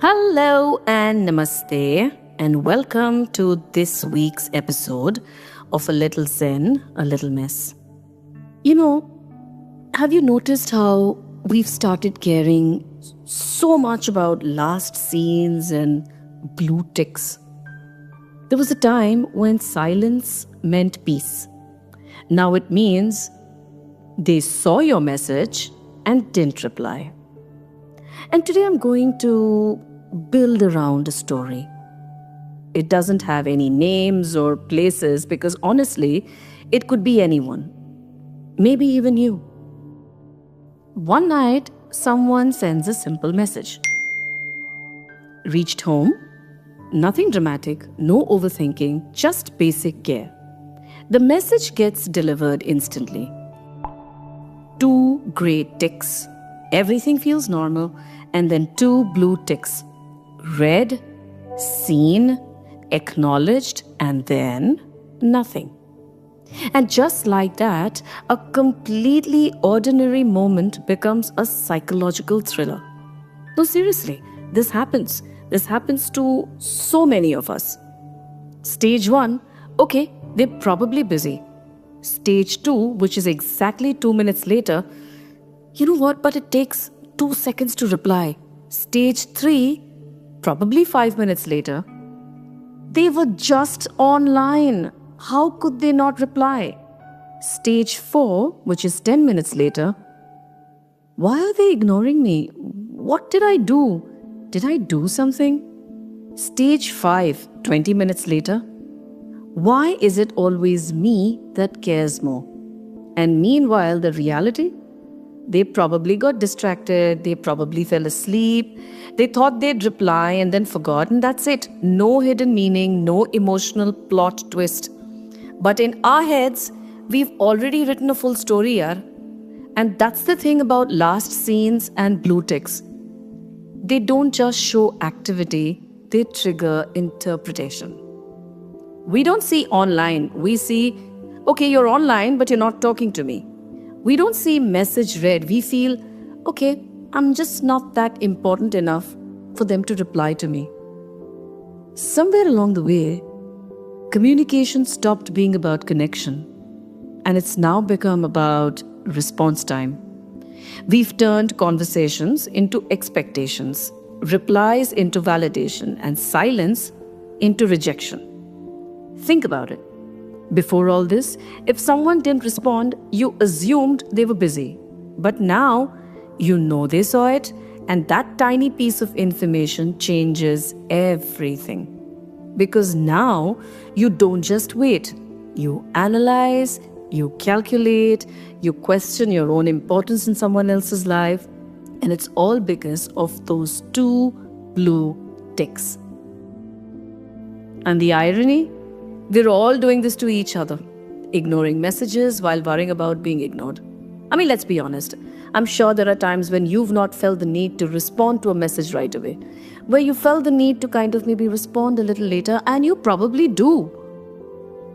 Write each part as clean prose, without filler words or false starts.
Hello and namaste, and welcome to this week's episode of A Little Zen, A Little Mess. Have you noticed how we've started caring so much about last scenes and blue ticks? There was a time when silence meant peace. Now it means they saw your message and didn't reply. And today I'm going to build around a story. It doesn't have any names or places because honestly, it could be anyone. Maybe even you. One night, someone sends a simple message. Reached home? Nothing dramatic, no overthinking, just basic care. The message gets delivered instantly. 2 gray ticks. Everything feels normal. And then 2 blue ticks. Read, seen, acknowledged, and then nothing. And just like that, a completely ordinary moment becomes a psychological thriller. No, seriously, this happens. This happens to so many of us. Stage 1, okay, they're probably busy. Stage 2, which is exactly 2 minutes later, you know what, but it takes 2 seconds to reply. Stage 3, probably 5 minutes later, they were just online. How could they not reply? Stage 4, which is 10 minutes later, why are they ignoring me? What did I do? Did I do something? Stage 5, 20 minutes later, why is it always me that cares more? And meanwhile, the reality? They probably got distracted, they probably fell asleep, they thought they'd reply and then forgot, and that's it. No hidden meaning, no emotional plot twist. But in our heads, we've already written a full story, yaar. And that's the thing about last scenes and blue ticks. They don't just show activity, they trigger interpretation. We don't see online, we see, okay, you're online, but you're not talking to me. We don't see message read. We feel, okay, I'm just not that important enough for them to reply to me. Somewhere along the way, communication stopped being about connection, and it's now become about response time. We've turned conversations into expectations, replies into validation, and silence into rejection. Think about it. Before all this, if someone didn't respond, you assumed they were busy. But now, you know they saw it, and that tiny piece of information changes everything. Because now, you don't just wait. You analyze, you calculate, you question your own importance in someone else's life, and it's all because of those 2 blue ticks. And the irony? We're all doing this to each other, ignoring messages while worrying about being ignored. I mean, let's be honest. I'm sure there are times when you've not felt the need to respond to a message right away, where you felt the need to kind of maybe respond a little later, and you probably do.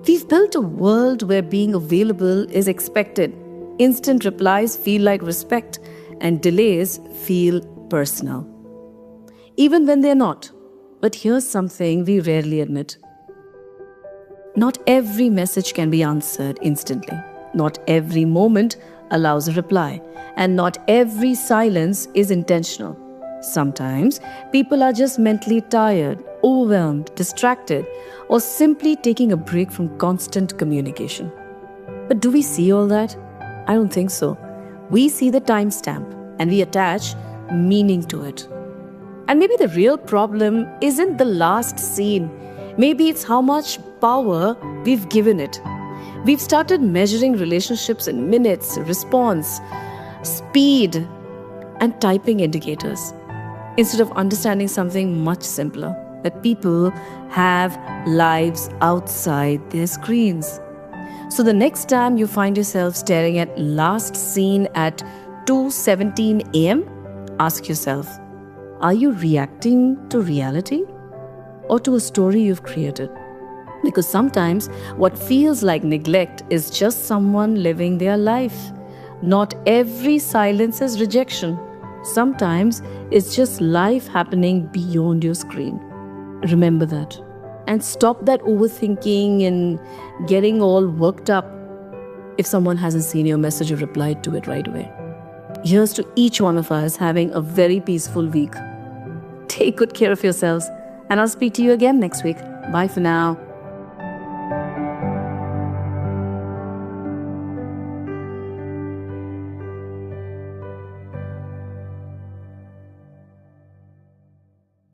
We've built a world where being available is expected. Instant replies feel like respect, and delays feel personal. Even when they're not. But here's something we rarely admit. Not every message can be answered instantly. Not every moment allows a reply. And not every silence is intentional. Sometimes people are just mentally tired, overwhelmed, distracted, or simply taking a break from constant communication. But do we see all that? I don't think so. We see the timestamp and we attach meaning to it. And maybe the real problem isn't the last scene. Maybe it's how much power we've given it. We've started measuring relationships in minutes, response, speed, and typing indicators, instead of understanding something much simpler, that people have lives outside their screens. So the next time you find yourself staring at last scene at 2:17 a.m., ask yourself, are you reacting to reality or to a story you've created? Because sometimes what feels like neglect is just someone living their life. Not every silence is rejection. Sometimes it's just life happening beyond your screen. Remember that. And stop that overthinking and getting all worked up if someone hasn't seen your message or replied to it right away. Here's to each one of us having a very peaceful week. Take good care of yourselves, and I'll speak to you again next week. Bye for now.